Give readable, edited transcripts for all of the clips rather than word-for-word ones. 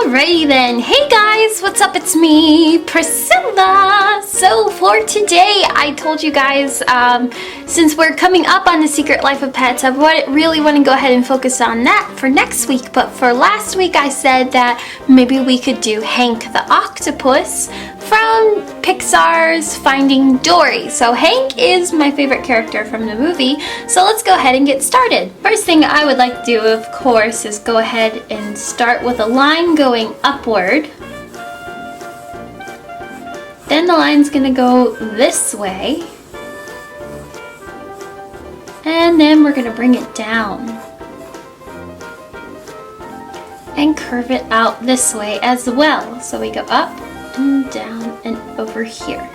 Alrighty then, hey guys, what's up? It's me, Priscilla. So for today, I told you guys, since we're coming up on the Secret Life of Pets, I really want to go ahead and focus on that for next week. But for last week, I said that maybe we could do Hank the Octopus from Pixar's Finding Dory. So Hank is my favorite character from the movie, so let's go ahead and get started. First thing I would like to do, of course, is go ahead and start with a line going upward. Then the line's gonna go this way. And then we're gonna bring it down. And curve it out this way as well. So we go up and down and over here.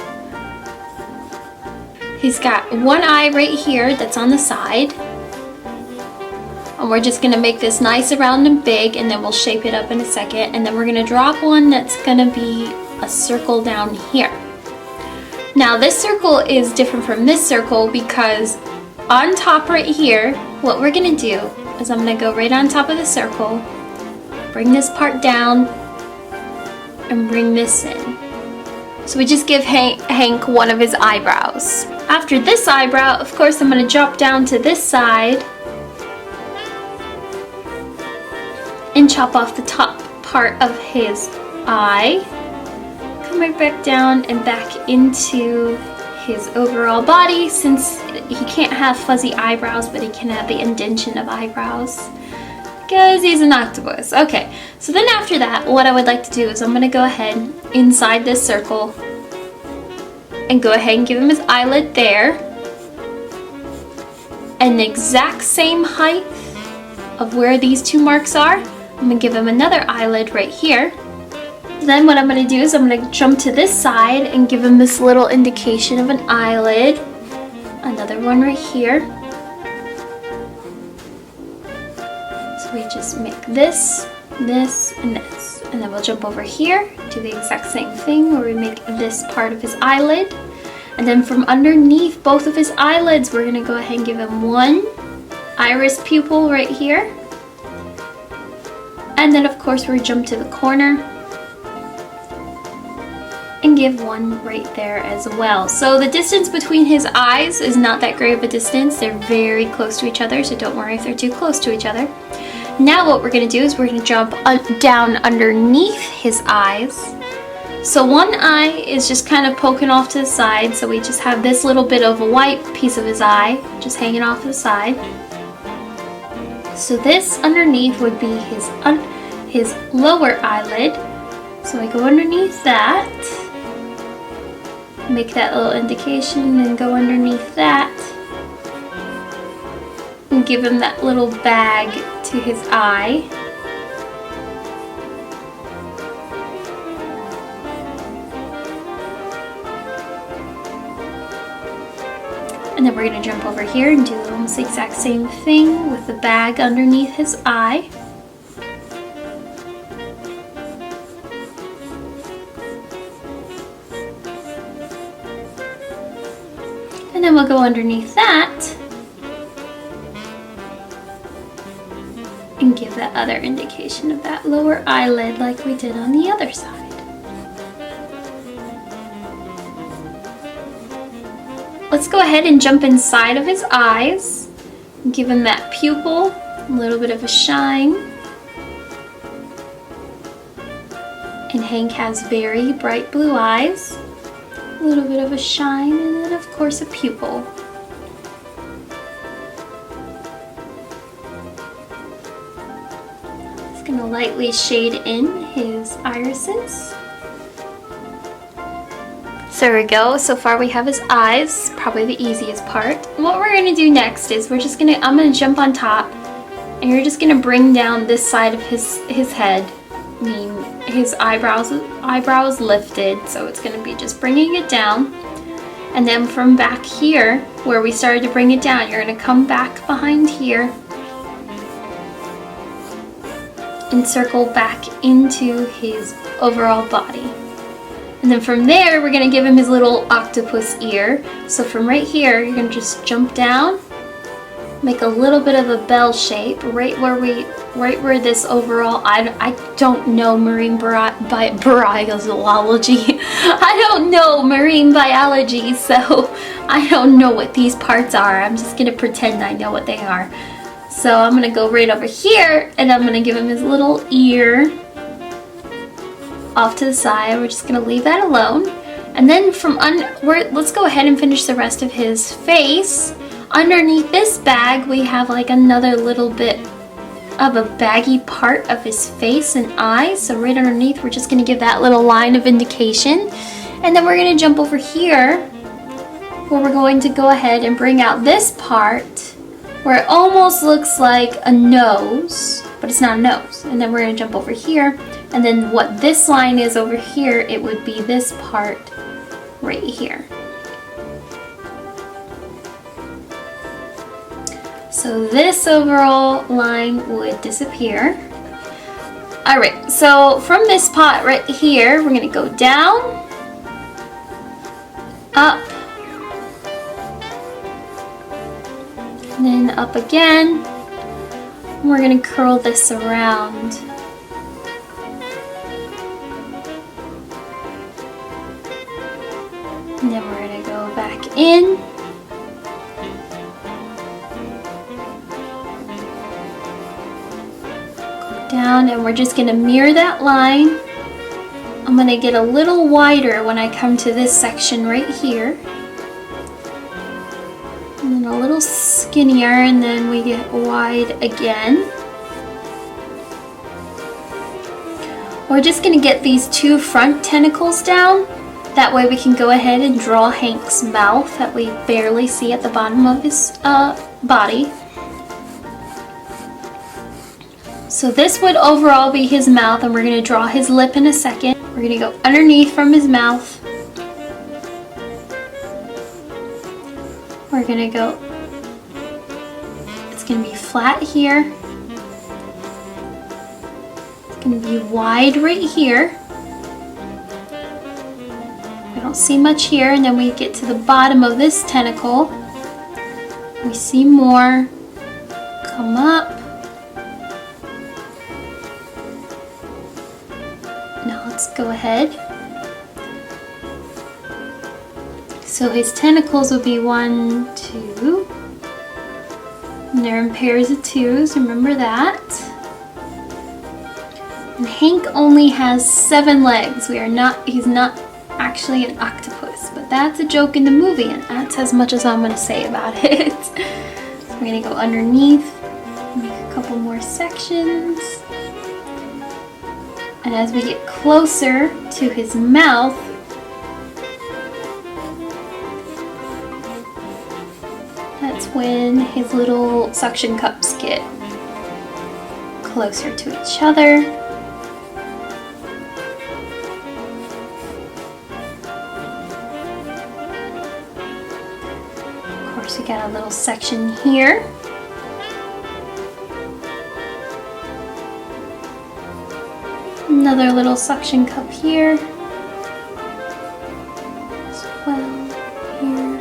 He's got one eye right here that's on the side. And we're just gonna make this nice, round, and big, and then we'll shape it up in a second. And then we're gonna drop one that's gonna be a circle down here. Now this circle is different from this circle because on top right here, what we're gonna do is I'm gonna go right on top of the circle, bring this part down, and bring this in. So we just give Hank one of his eyebrows. After this eyebrow, of course, I'm gonna drop down to this side and chop off the top part of his eye. Come right back down and back into his overall body, since he can't have fuzzy eyebrows, but he can have the indentation of eyebrows because he's an octopus. Okay, so then after that, what I would like to do is I'm gonna go ahead inside this circle and go ahead and give him his eyelid there, and the exact same height of where these two marks are, I'm gonna give him another eyelid right here. Then what I'm gonna do is I'm gonna jump to this side and give him this little indication of an eyelid. Another one right here. So we just make this, this, and this. And then we'll jump over here, do the exact same thing where we make this part of his eyelid. And then from underneath both of his eyelids, we're gonna go ahead and give him one iris pupil right here. And then of course we jump to the corner and give one right there as well. So the distance between his eyes is not that great of a distance. They're very close to each other, so don't worry if they're too close to each other. Now what we're gonna do is we're gonna jump down underneath his eyes. So one eye is just kind of poking off to the side, so we just have this little bit of a white piece of his eye just hanging off to the side. So this underneath would be his lower eyelid. So I go underneath that, make that little indication, and go underneath that, and give him that little bag to his eye. And then we're going to jump over here and do almost the exact same thing with the bag underneath his eye. And then we'll go underneath that and give that other indication of that lower eyelid like we did on the other side. Let's go ahead and jump inside of his eyes and give him that pupil, a little bit of a shine. And Hank has very bright blue eyes, a little bit of a shine, and then of course a pupil. Just gonna lightly shade in his irises. So there we go. So far we have his eyes, probably the easiest part. What we're gonna do next is I'm gonna jump on top, and you're just gonna bring down this side of his head. I mean, his eyebrows lifted, so it's gonna be just bringing it down. And then from back here, where we started to bring it down, you're gonna come back behind here and circle back into his overall body. And then from there, we're gonna give him his little octopus ear. So from right here, you're gonna just jump down, make a little bit of a bell shape right where this overall, I don't know marine biology. I don't know marine biology, so I don't know what these parts are. I'm just gonna pretend I know what they are. So I'm gonna go right over here and I'm gonna give him his little ear off to the side. We're just gonna leave that alone. And then let's go ahead and finish the rest of his face. Underneath this bag, we have like another little bit of a baggy part of his face and eyes. So right underneath, we're just gonna give that little line of indication. And then we're gonna jump over here where we're going to go ahead and bring out this part where it almost looks like a nose, but it's not a nose. And then we're gonna jump over here. And then what this line is over here, it would be this part right here. So this overall line would disappear. All right, so from this pot right here, we're gonna go down, up, and then up again. We're gonna curl this around. And then we're gonna go back in. Down, and we're just going to mirror that line. I'm going to get a little wider when I come to this section right here, and then a little skinnier, and then we get wide again. We're just going to get these two front tentacles down. That way we can go ahead and draw Hank's mouth that we barely see at the bottom of his body. So this would overall be his mouth, and we're going to draw his lip in a second. We're going to go underneath from his mouth. We're going to go, it's going to be flat here. It's going to be wide right here. I don't see much here, and then we get to the bottom of this tentacle. We see more. Come up. Let's go ahead. So his tentacles will be 1, 2, and they're in pairs of 2s, remember that. And Hank only has 7 legs. He's not actually an octopus, but that's a joke in the movie, and that's as much as I'm gonna say about it. So we're gonna go underneath, make a couple more sections. And as we get closer to his mouth, that's when his little suction cups get closer to each other. Of course, we got a little section here. Another little suction cup here as well, here.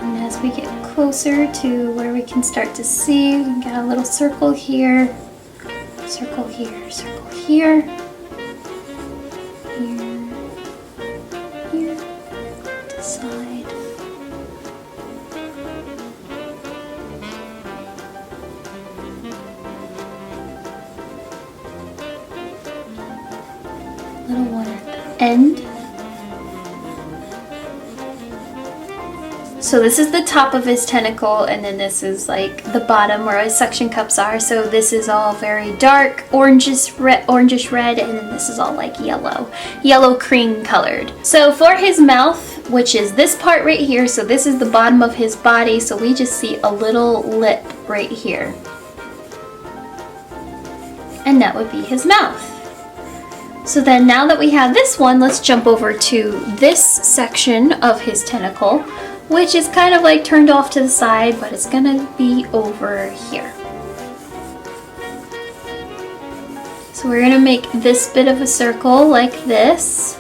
And as we get closer to where we can start to see, we got a little circle here, circle here, circle here, here, here, to side. Little one at the end. So this is the top of his tentacle, and then this is like the bottom where his suction cups are. So this is all very dark orangish red, and then this is all like yellow cream colored. So for his mouth, which is this part right here, so this is the bottom of his body, so we just see a little lip right here. And that would be his mouth. So then now that we have this one, let's jump over to this section of his tentacle, which is kind of like turned off to the side, but it's gonna be over here. So we're gonna make this bit of a circle like this.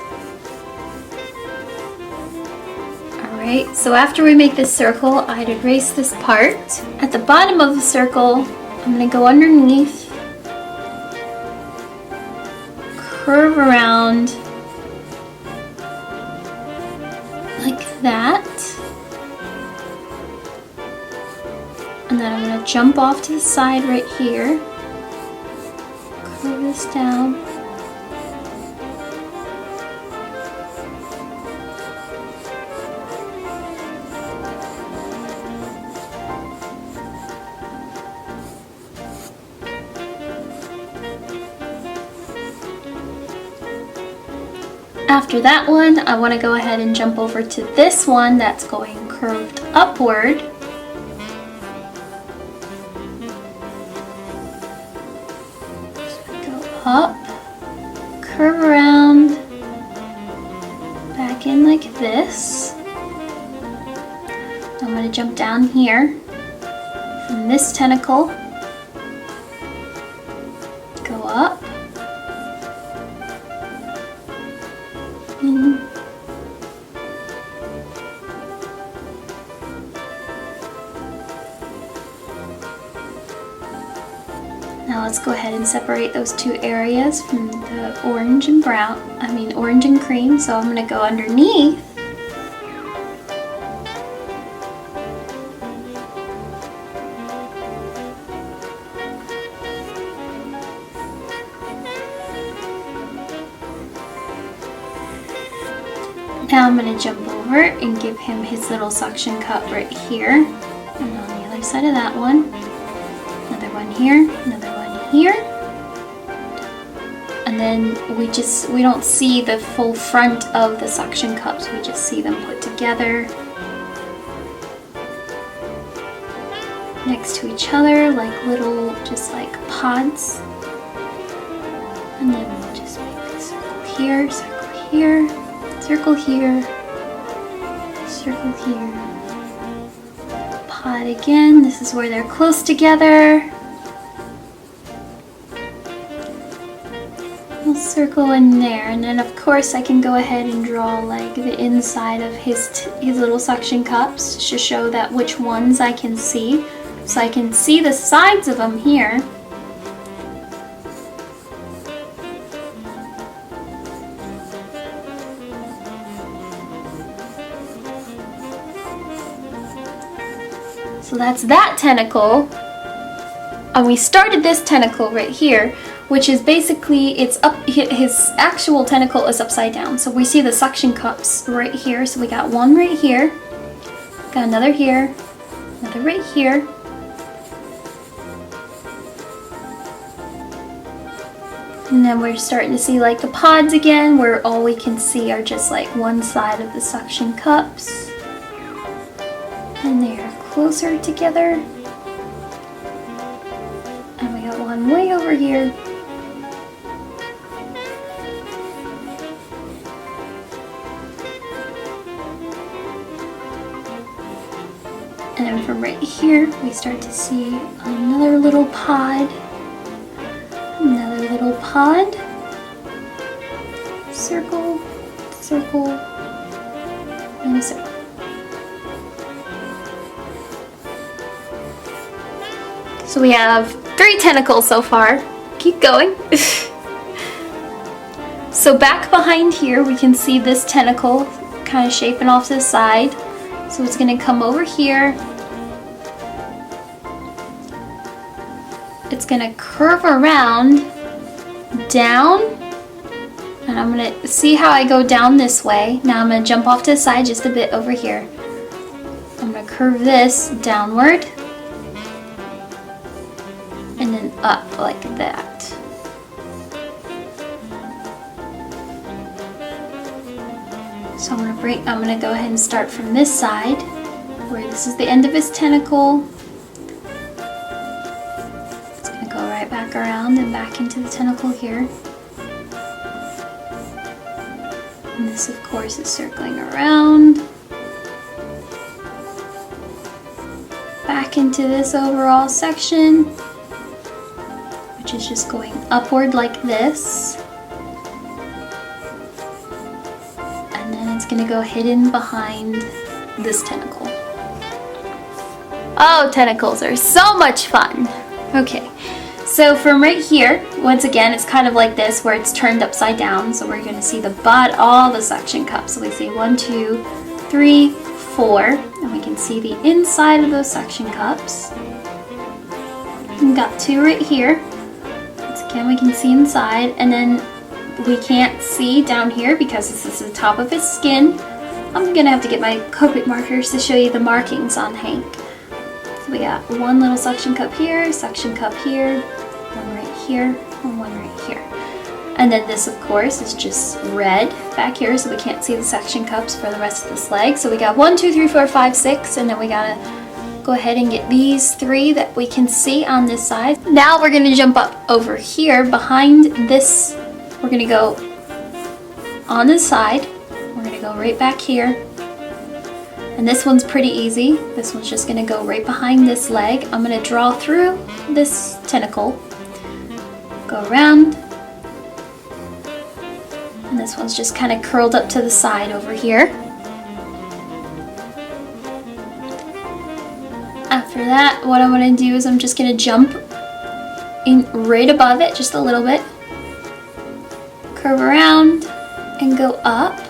All right. Alright, so after we make this circle, I'd erase this part. At the bottom of the circle, I'm going to go underneath, curve around like that, and then I'm going to jump off to the side right here, curve this down. After that one, I want to go ahead and jump over to this one that's going curved upward. So we go up, curve around, back in like this. I'm going to jump down here from this tentacle, go up. Now let's go ahead and separate those two areas from the orange and orange and cream. So I'm going to go underneath. Now I'm going to jump over and give him his little suction cup right here. And on the other side of that one, another one here, another one here. And then we don't see the full front of the suction cups, we just see them put together next to each other like little, just like pods. And then we'll just make a circle here, circle here, circle here, pod again. This is where they're close together. We'll circle in there, and then of course I can go ahead and draw like the inside of his little suction cups to show that which ones I can see. So I can see the sides of them here. So that's that tentacle, and we started this tentacle right here, which is basically, it's up, his actual tentacle is upside down. So we see the suction cups right here. So we got one right here, got another here, another right here. And then we're starting to see like the pods again, where all we can see are just like one side of the suction cups. And they are closer together. And we got one way over here. And then from right here, we start to see another little pod. Another little pod. Circle, circle, and a circle. So we have 3 tentacles so far. Keep going. So back behind here, we can see this tentacle kind of shaping off to the side. So it's going to come over here. It's going to curve around down. And I'm going to see how I go down this way. Now I'm going to jump off to the side just a bit over here. I'm going to curve this downward. And then up like that. So I'm gonna go ahead and start from this side, where this is the end of his tentacle. It's gonna go right back around and back into the tentacle here. And this, of course, is circling around. Back into this overall section, which is just going upward like this. And then it's going to go hidden behind this tentacle. Oh, tentacles are so much fun. Okay, so from right here, once again, it's kind of like this where it's turned upside down. So we're going to see the butt, all the suction cups. So we see 1, 2, 3, 4, and we can see the inside of those suction cups. We got 2 right here. Once again, we can see inside, and then we can't see down here because this is the top of his skin. I'm gonna have to get my Copic markers to show you the markings on Hank. So we got 1 little suction cup here, suction cup here, 1 right here, and 1 right here. And then this, of course, is just red back here, so we can't see the suction cups for the rest of this leg. So we got 1, 2, 3, 4, 5, 6, and then we gotta go ahead and get these 3 that we can see on this side. Now we're gonna jump up over here behind this. We're gonna go on this side. We're gonna go right back here. And this one's pretty easy. This one's just gonna go right behind this leg. I'm gonna draw through this tentacle, go around, and this one's just kind of curled up to the side over here. After that, what I'm gonna do is I'm just gonna jump in right above it, just a little bit, curve around, and go up.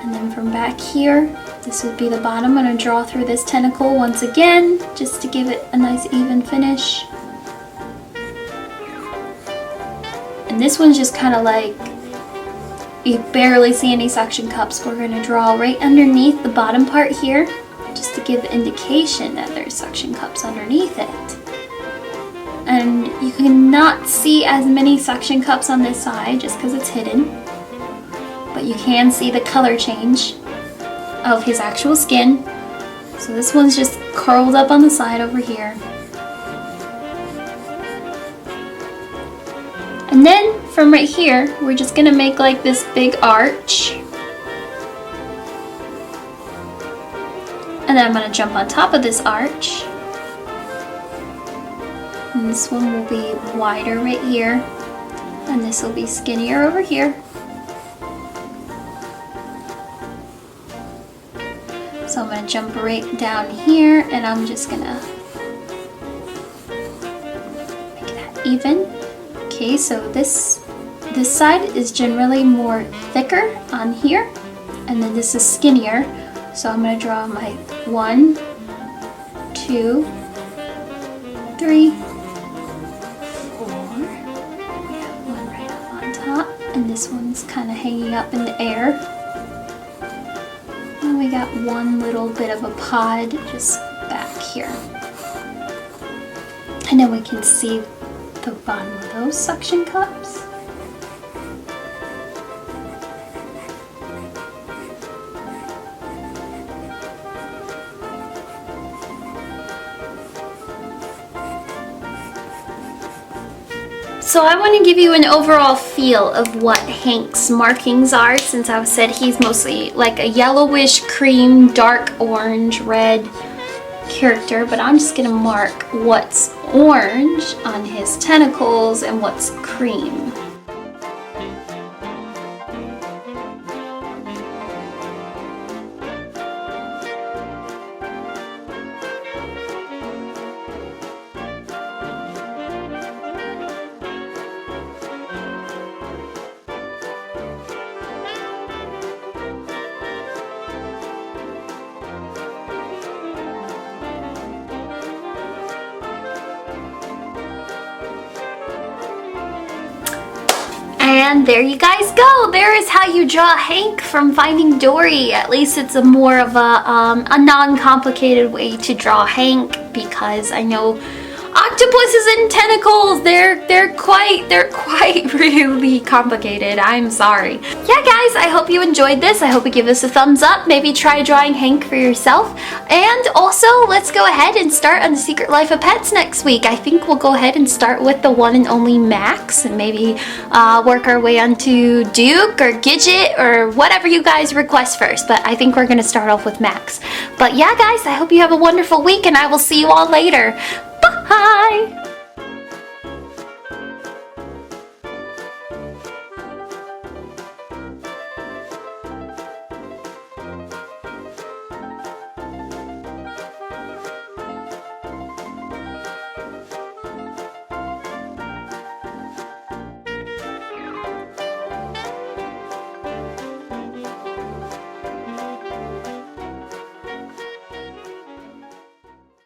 And then from back here, this would be the bottom. I'm going to draw through this tentacle once again, just to give it a nice even finish. And this one's just kind of like, you barely see any suction cups. We're going to draw right underneath the bottom part here, just to give the indication that there's suction cups underneath it. And you cannot see as many suction cups on this side just because it's hidden. But you can see the color change of his actual skin. So this one's just curled up on the side over here. And then from right here, we're just gonna make like this big arch. And then I'm gonna jump on top of this arch. And this one will be wider right here. And this will be skinnier over here. So I'm gonna jump right down here, and I'm just gonna make that even. Okay, so this side is generally more thicker on here, and then this is skinnier. So I'm gonna draw my 1, 2, 3, 4. We have 1 right up on top, and this one's kind of hanging up in the air. And we got 1 little bit of a pod just back here. And then we can see the bottom of those suction cups. So I want to give you an overall feel of what Hank's markings are, since I said he's mostly like a yellowish cream, dark orange, red character, but I'm just going to mark what's orange on his tentacles and what's cream. And there you guys go. There is how you draw Hank from Finding Dory. At least it's a more of a non-complicated way to draw Hank, because I know octopuses and tentacles, they're quite really complicated. I'm sorry. Yeah guys, I hope you enjoyed this. I hope you give us a thumbs up. Maybe try drawing Hank for yourself. And also, let's go ahead and start on The Secret Life of Pets next week. I think we'll go ahead and start with the one and only Max, and maybe work our way onto Duke or Gidget or whatever you guys request first. But I think we're gonna start off with Max. But yeah guys, I hope you have a wonderful week, and I will see you all later. Bye!